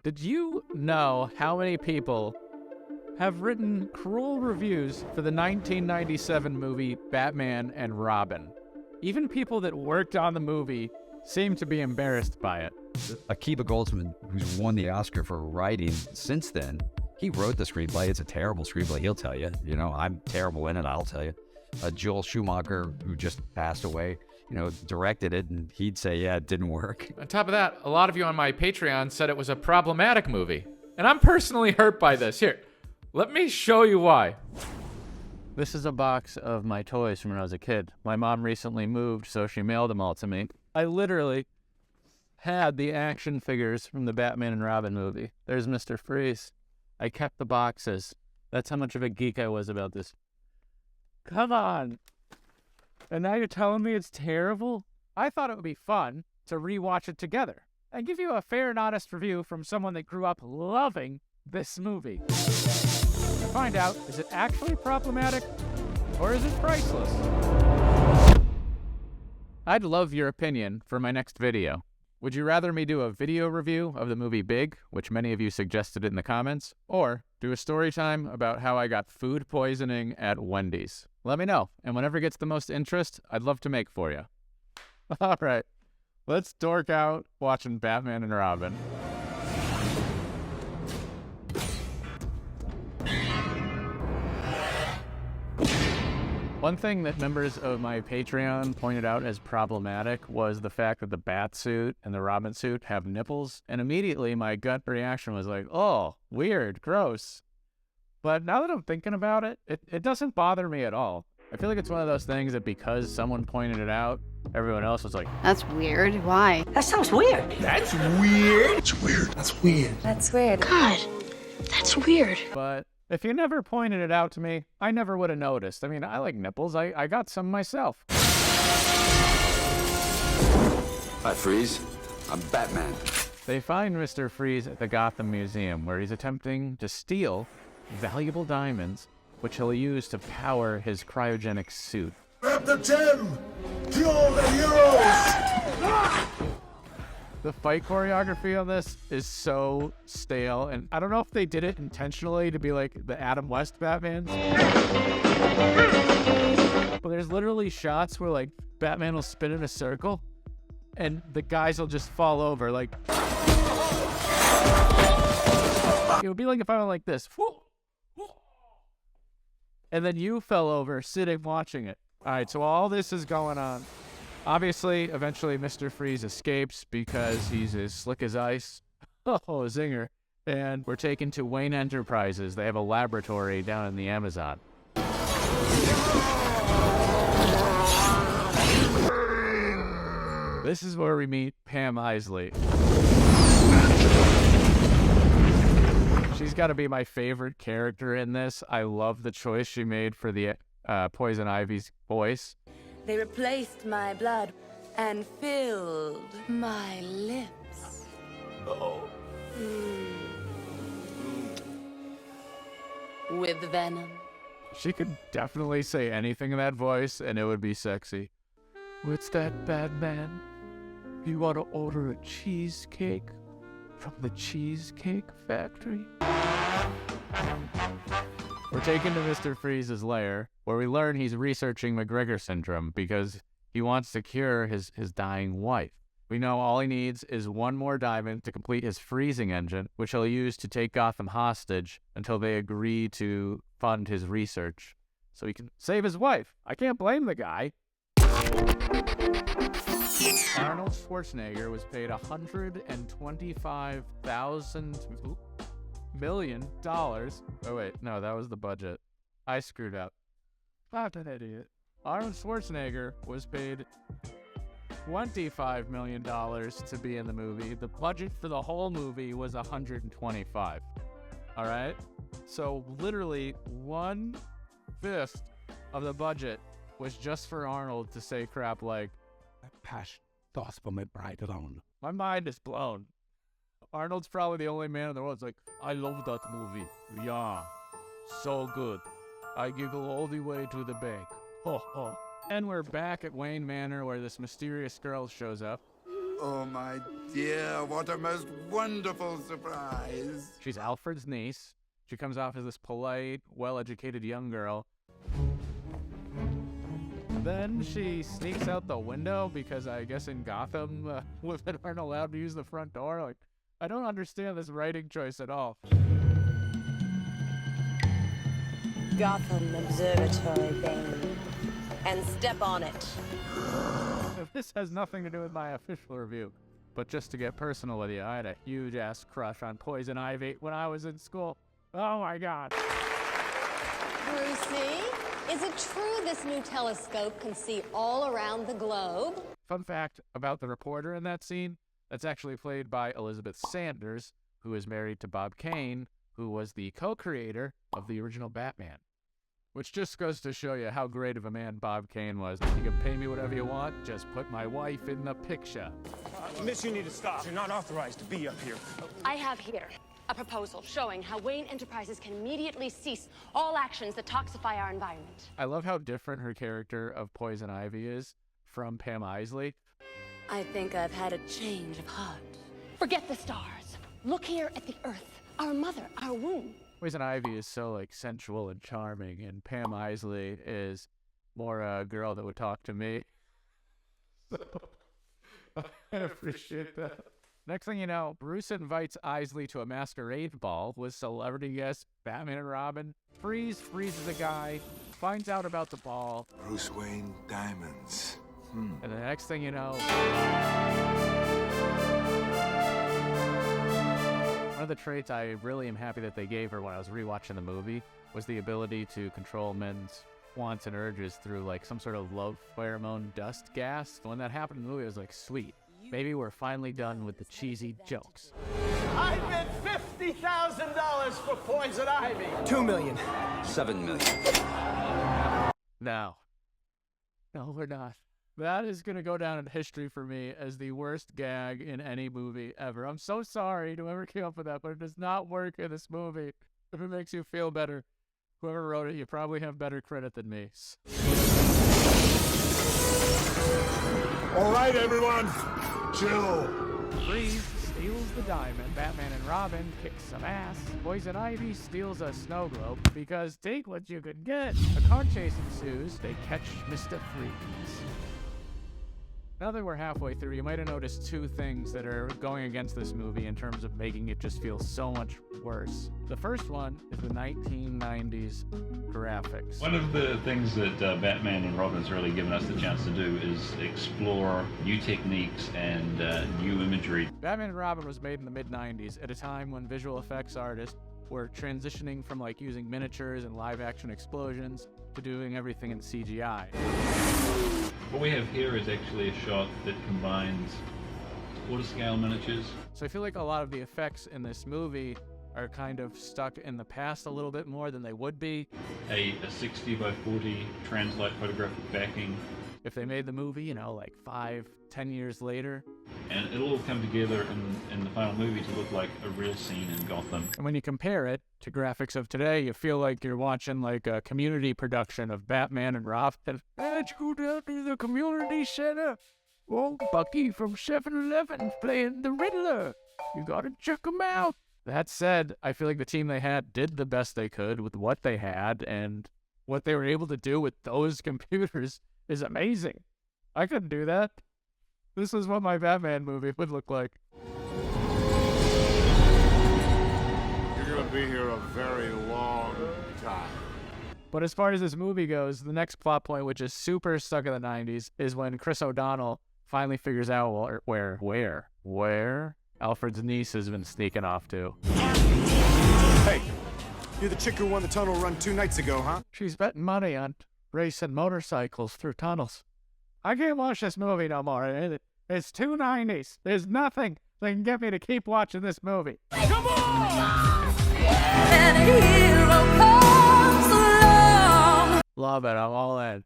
Did you know how many people have written cruel reviews for the 1997 movie Batman and Robin? Even people that worked on the movie seem to be embarrassed by it. Akiva Goldsman, who's won the Oscar for writing since then, he wrote the screenplay. It's a terrible screenplay, he'll tell you. You know, I'm terrible in it, I'll tell you. Joel Schumacher, who just passed away, directed it, and he'd say, yeah, it didn't work. On top of that, a lot of you on my Patreon said it was a problematic movie. And I'm personally hurt by this. Here, let me show you why. This is a box of my toys from when I was a kid. My mom recently moved, so she mailed them all to me. I literally had the action figures from the Batman and Robin movie. There's Mr. Freeze. I kept the boxes. That's how much of a geek I was about this. Come on. And now you're telling me it's terrible? I thought it would be fun to rewatch it together and give you a fair and honest review from someone that grew up loving this movie. To find out, is it actually problematic or is it priceless? I'd love your opinion for my next video. Would you rather me do a video review of the movie Big, which many of you suggested in the comments, or do a story time about how I got food poisoning at Wendy's? Let me know, and whatever gets the most interest, I'd love to make for you. All right, let's dork out watching Batman and Robin. One thing that members of my Patreon pointed out as problematic was the fact that the bat suit and the Robin suit have nipples, and immediately my gut reaction was like, oh, weird, gross. But now that I'm thinking about it, it doesn't bother me at all. I feel like it's one of those things that because someone pointed it out, everyone else was like, that's weird. Why? That sounds weird. That's weird. It's weird. That's weird. That's weird. God, that's weird. But if you never pointed it out to me, I never would have noticed. I mean, I like nipples. I got some myself. Hi, Freeze. I'm Batman. They find Mr. Freeze at the Gotham Museum, where he's attempting to steal valuable diamonds, which he'll use to power his cryogenic suit. Grab the gem! Fuel the heroes! The fight choreography on this is so stale, and I don't know if they did it intentionally to be like the Adam West Batmans. But there's literally shots where like Batman will spin in a circle, and the guys will just fall over. Like it would be like if I went like this, and then you fell over sitting watching it. All right, so all this is going on. Obviously, eventually Mr. Freeze escapes because he's as slick as ice. Oh, zinger. And we're taken to Wayne Enterprises. They have a laboratory down in the Amazon. This is where we meet Pam Isley. She's got to be my favorite character in this. I love the choice she made for the Poison Ivy's voice. They replaced my blood and filled my lips. Oh. With venom. She could definitely say anything in that voice and it would be sexy. What's that, Batman? You want to order a cheesecake from the Cheesecake Factory? We're taken to Mr. Freeze's lair, where we learn he's researching McGregor syndrome because he wants to cure his dying wife. We know all he needs is one more diamond to complete his freezing engine, which he'll use to take Gotham hostage until they agree to fund his research, so he can save his wife. I can't blame the guy. Arnold Schwarzenegger was paid $125 million. Oh wait, no, that was the budget. I screwed up. I'm an idiot. Arnold Schwarzenegger was paid $25 million to be in the movie. The budget for the whole movie was $125. All right? So literally 1/5 of the budget was just for Arnold to say crap like, "My passion, thoughts for my bride alone." my mind is blown. Arnold's probably the only man in the world that's like, I love that movie. Yeah, so good. I giggle all the way to the bank. Ho ho. And we're back at Wayne Manor where this mysterious girl shows up. Oh, my dear, what a most wonderful surprise. She's Alfred's niece. She comes off as this polite, well-educated young girl. Then she sneaks out the window because I guess in Gotham, women aren't allowed to use the front door. Like, I don't understand this writing choice at all. Gotham Observatory, babe. And step on it. This has nothing to do with my official review, but just to get personal with you, I had a huge-ass crush on Poison Ivy when I was in school. Oh my god. Brucey, is it true this new telescope can see all around the globe? Fun fact about the reporter in that scene, that's actually played by Elizabeth Sanders, who is married to Bob Kane, who was the co-creator of the original Batman. Which just goes to show you how great of a man Bob Kane was. You can pay me whatever you want, just put my wife in the picture. Miss, you need to stop. You're not authorized to be up here. I have here a proposal showing how Wayne Enterprises can immediately cease all actions that toxify our environment. I love how different her character of Poison Ivy is from Pam Isley. I think I've had a change of heart. Forget the stars. Look here at the earth, our mother, our womb. Poison Ivy is so like sensual and charming, and Pam Isley is more a girl that would talk to me. I appreciate that. Next thing you know, Bruce invites Isley to a masquerade ball with celebrity guests Batman and Robin. Freezes a guy, finds out about the ball. Bruce Wayne diamonds. And the next thing you know, one of the traits I really am happy that they gave her when I was rewatching the movie was the ability to control men's wants and urges through like some sort of love pheromone dust gas. When that happened in the movie, I was like, sweet. Maybe we're finally done with the cheesy jokes. I bid $50,000 for Poison Ivy. $2 million. $7 million. No, we're not. That is going to go down in history for me as the worst gag in any movie ever. I'm so sorry to whoever came up with that, but it does not work in this movie. If it makes you feel better, whoever wrote it, you probably have better credit than me. All right, everyone, chill. Freeze steals the diamond. Batman and Robin kick some ass. Poison Ivy steals a snow globe because take what you could get. A car chase ensues. They catch Mr. Freeze. Now that we're halfway through, you might have noticed two things that are going against this movie in terms of making it just feel so much worse. The first one is the 1990s graphics. One of the things that Batman and Robin's really given us the chance to do is explore new techniques and new imagery. Batman and Robin was made in the mid-90s at a time when visual effects artists were transitioning from like using miniatures and live-action explosions to doing everything in CGI. What we have here is actually a shot that combines quarter-scale miniatures. So I feel like a lot of the effects in this movie are kind of stuck in the past a little bit more than they would be. A 60 by 40 translite photographic backing. If they made the movie, you know, like 5-10 years later. And it'll all come together in the final movie to look like a real scene in Gotham. And when you compare it to graphics of today, you feel like you're watching like a community production of Batman and Robin. Let's go down to the community center. Oh, Bucky from 7-Eleven playing the Riddler. You gotta check him out. That said, I feel like the team they had did the best they could with what they had, and what they were able to do with those computers is amazing. I couldn't do that. This is what my Batman movie would look like. You're gonna be here a very long time. But as far as this movie goes, the next plot point, which is super stuck in the 90s, is when Chris O'Donnell finally figures out where Alfred's niece has been sneaking off to. Hey, you're the chick who won the tunnel run 2 nights ago, huh? She's betting money on racing motorcycles through tunnels. I can't watch this movie no more. It's 290s. There's nothing that can get me to keep watching this movie. Come on! And a hero comes along. Love it. I'm all in.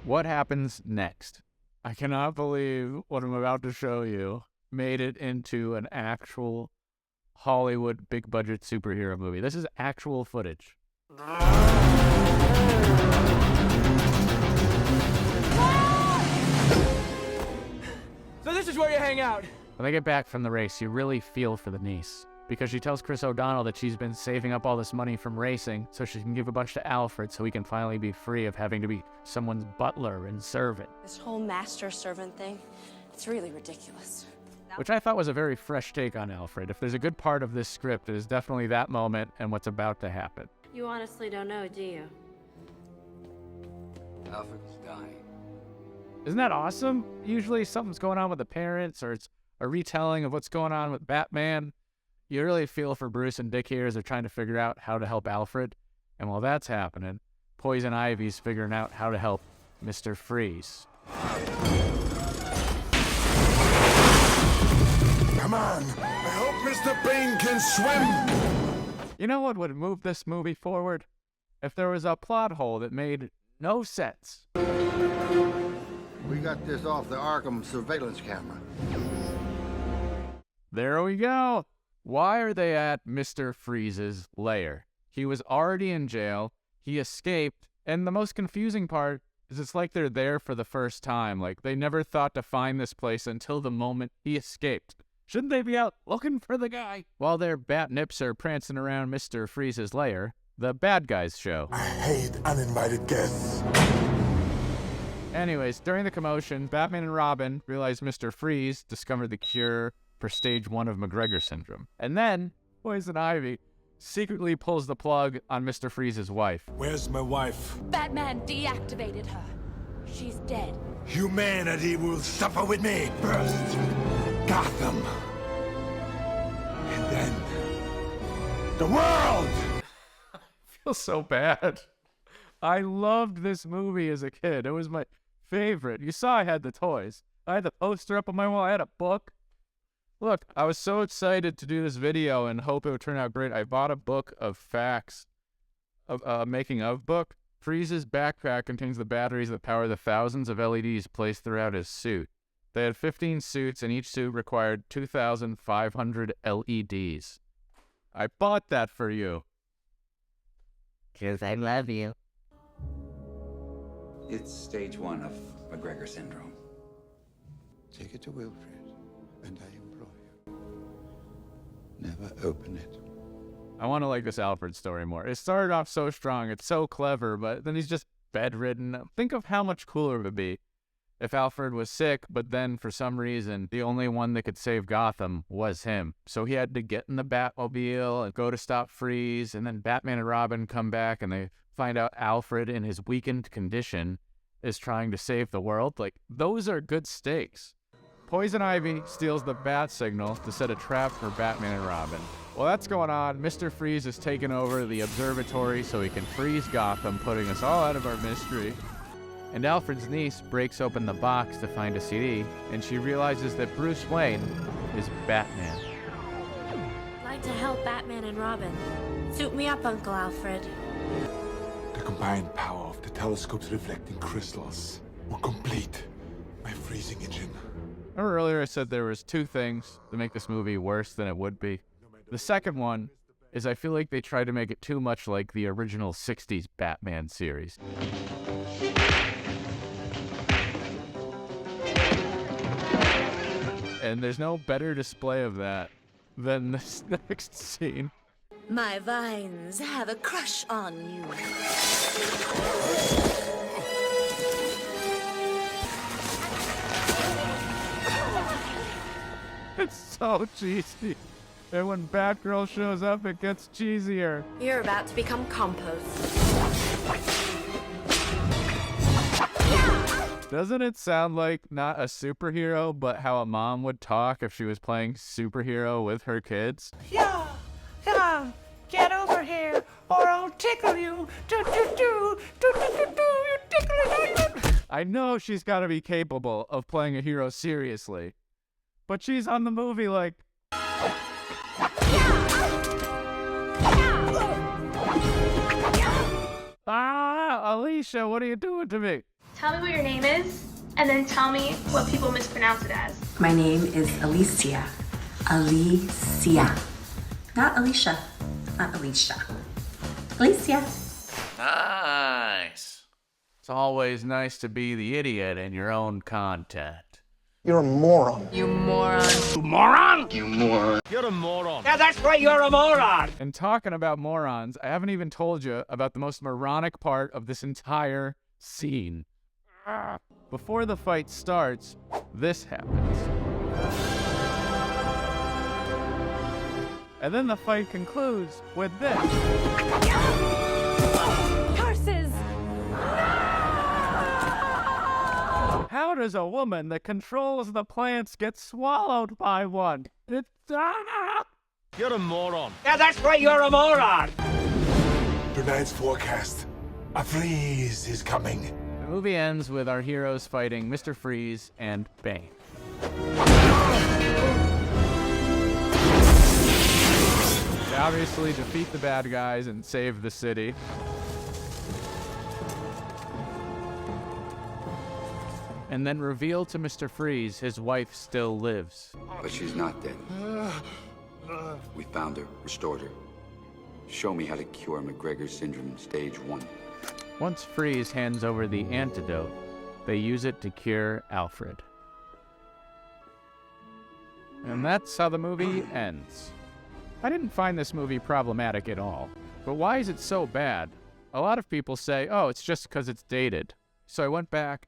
What happens next? I cannot believe what I'm about to show you made it into an actual Hollywood big-budget superhero movie. This is actual footage. So this is where you hang out. When they get back from the race, you really feel for the niece, because she tells Chris O'Donnell that she's been saving up all this money from racing so she can give a bunch to Alfred so he can finally be free of having to be someone's butler and servant. This whole master-servant thing, it's really ridiculous. Which I thought was a very fresh take on Alfred. If there's a good part of this script, it is definitely that moment and what's about to happen. You honestly don't know, do you? Alfred's dying. Isn't that awesome? Usually something's going on with the parents, or it's a retelling of what's going on with Batman. You really feel for Bruce and Dick here as they're trying to figure out how to help Alfred. And while that's happening, Poison Ivy's figuring out how to help Mr. Freeze. Come on. I hope Mr. Bane can swim. You know what would move this movie forward? If there was a plot hole that made no sense. We got this off the Arkham surveillance camera. There we go. Why are they at Mr. Freeze's lair? He was already in jail, he escaped, and the most confusing part is it's like they're there for the first time. Like, they never thought to find this place until the moment he escaped. Shouldn't they be out looking for the guy? While their bat nips are prancing around Mr. Freeze's lair, the bad guys show. I hate uninvited guests. Anyways, during the commotion, Batman and Robin realize Mr. Freeze discovered the cure for stage 1 of McGregor syndrome. And then, Poison Ivy secretly pulls the plug on Mr. Freeze's wife. Where's my wife? Batman deactivated her. She's dead. Humanity will suffer with me. First, Gotham. And then, the world! I feel so bad. I loved this movie as a kid. It was my favorite. You saw I had the toys. I had the poster up on my wall. I had a book. Look, I was so excited to do this video and hope it would turn out great. I bought a book of facts, a making of book. Freeze's backpack contains the batteries that power the thousands of LEDs placed throughout his suit. They had 15 suits, and each suit required 2,500 LEDs. I bought that for you. 'Cause I love you. It's stage 1 of McGregor syndrome. Take it to Wilfred, and I implore you, never open it. I want to like this Alfred story more. It started off so strong, it's so clever, but then he's just bedridden. Think of how much cooler it would be if Alfred was sick, but then for some reason, the only one that could save Gotham was him. So he had to get in the Batmobile and go to stop Freeze, and then Batman and Robin come back and they find out Alfred, in his weakened condition, is trying to save the world. Like, those are good stakes. Poison Ivy steals the bat signal to set a trap for Batman and Robin. While that's going on, Mr. Freeze has taken over the observatory so he can freeze Gotham, putting us all out of our mystery. And Alfred's niece breaks open the box to find a CD, and she realizes that Bruce Wayne is Batman. I'd like to help Batman and Robin. Suit me up, Uncle Alfred. The combined power of the telescope's reflecting crystals will complete my freezing engine. Remember earlier I said there was 2 things that make this movie worse than it would be? The second one is I feel like they tried to make it too much like the original 60s Batman series. And there's no better display of that than this next scene. My vines have a crush on you. It's so cheesy. And when Batgirl shows up, it gets cheesier. You're about to become compost. Doesn't it sound like not a superhero, but how a mom would talk if she was playing superhero with her kids? Yeah, get over here, or I'll tickle you. You tickle. I know she's got to be capable of playing a hero seriously, but she's on the movie like... Ah, Alicia, what are you doing to me? Tell me what your name is, and then tell me what people mispronounce it as. My name is Alicia. Alicia. Not Alicia. Not Alicia. Alicia. Nice. It's always nice to be the idiot in your own content. You're a moron. You moron. You moron? You moron. You're a moron. Yeah, that's right, you're a moron. And talking about morons, I haven't even told you about the most moronic part of this entire scene. Before the fight starts, this happens. And then the fight concludes with this. Curses! How does a woman that controls the plants get swallowed by one? It's... You're a moron. Yeah, that's right, you're a moron. Tonight's forecast. A freeze is coming. The movie ends with our heroes fighting Mr. Freeze and Bane. They obviously defeat the bad guys and save the city. And then reveal to Mr. Freeze his wife still lives. But she's not dead. We found her, restored her. Show me how to cure McGregor syndrome stage 1. Once Freeze hands over the antidote, they use it to cure Alfred. And that's how the movie ends. I didn't find this movie problematic at all. But why is it so bad? A lot of people say, oh, it's just because it's dated. So I went back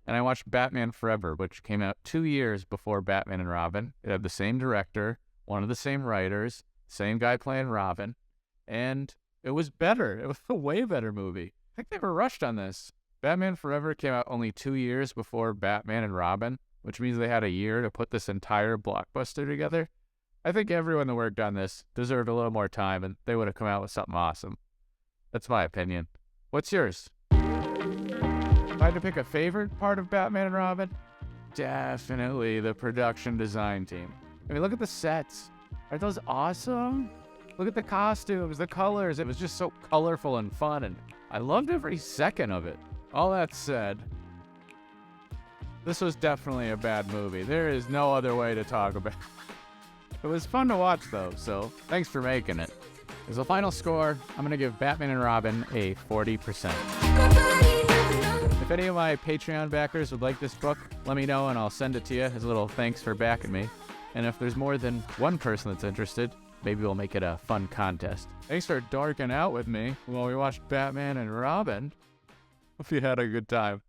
and I watched Batman Forever, which came out 2 years before Batman and Robin. It had the same director, one of the same writers, same guy playing Robin, and it was better. It was a way better movie. I think they were rushed on this. Batman Forever came out only 2 years before Batman and Robin, which means they had a year to put this entire blockbuster together. I think everyone that worked on this deserved a little more time, and they would have come out with something awesome. That's my opinion. What's yours? If I had to pick a favorite part of Batman and Robin, definitely the production design team. I mean, look at the sets. Aren't those awesome? Look at the costumes, the colors. It was just so colorful and fun, and I loved every second of it. All that said, this was definitely a bad movie. There is no other way to talk about it. It was fun to watch, though, so thanks for making it. As a final score, I'm going to give Batman and Robin a 40%. If any of my Patreon backers would like this book, let me know and I'll send it to you as a little thanks for backing me. And if there's more than one person that's interested, maybe we'll make it a fun contest. Thanks for dorking out with me while we watched Batman and Robin. Hope you had a good time.